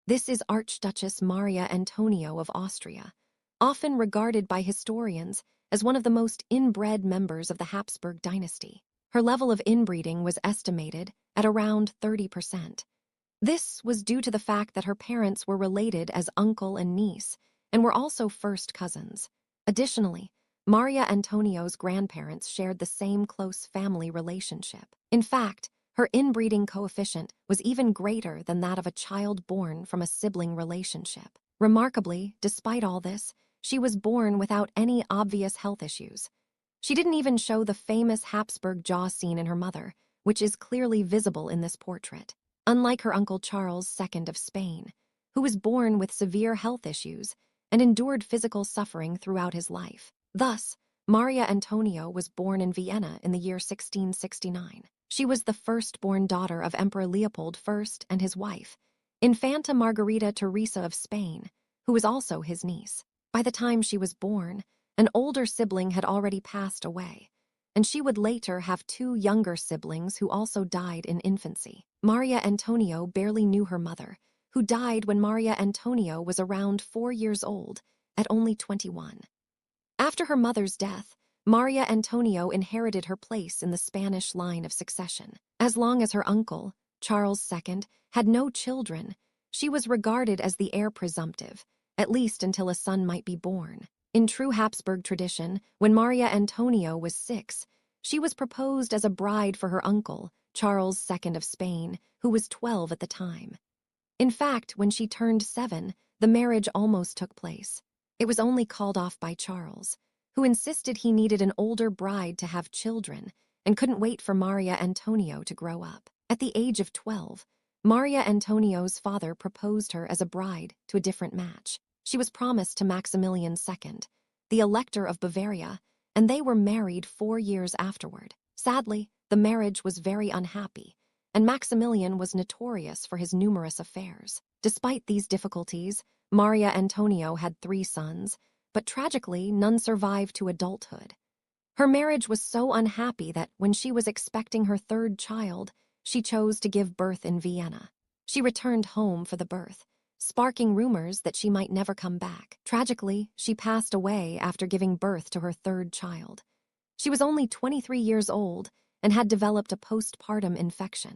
This is Archduchess Maria Antonia of Austria, often regarded by historians as one of the most inbred members of the Habsburg dynasty. Her level of inbreeding was estimated at around 30%. This was due to the fact that her parents were related as uncle and niece and were also first cousins. Additionally, Maria Antonio's grandparents shared the same close family relationship. In fact, her inbreeding coefficient was even greater than that of a child born from a sibling relationship. Remarkably, despite all this, she was born without any obvious health issues. She didn't even show the famous Habsburg jaw scene in her mother, which is clearly visible in this portrait. Unlike her uncle Charles II of Spain, who was born with severe health issues and endured physical suffering throughout his life. Thus, Maria Antonia was born in Vienna in the year 1669. She was the firstborn daughter of Emperor Leopold I and his wife, Infanta Margarita Teresa of Spain, who was also his niece. By the time she was born, an older sibling had already passed away, and she would later have two younger siblings who also died in infancy. Maria Antonia barely knew her mother, who died when Maria Antonia was around 4 years old, at only 21. After her mother's death, Maria Antonia inherited her place in the Spanish line of succession. As long as her uncle, Charles II, had no children, she was regarded as the heir presumptive, at least until a son might be born. In true Habsburg tradition, when Maria Antonia was 6, she was proposed as a bride for her uncle, Charles II of Spain, who was 12 at the time. In fact, when she turned 7, the marriage almost took place. It was only called off by Charles, who insisted he needed an older bride to have children and couldn't wait for Maria Antonia to grow up. At the age of 12, Maria Antonia's father proposed her as a bride to a different match. She was promised to Maximilian II, the Elector of Bavaria, and they were married 4 years afterward. Sadly, the marriage was very unhappy, and Maximilian was notorious for his numerous affairs. Despite these difficulties, Maria Antonia had 3 sons, but tragically, none survived to adulthood. Her marriage was so unhappy that when she was expecting her 3rd child, she chose to give birth in Vienna. She returned home for the birth, sparking rumors that she might never come back. Tragically, she passed away after giving birth to her 3rd child. She was only 23 years old and had developed a postpartum infection.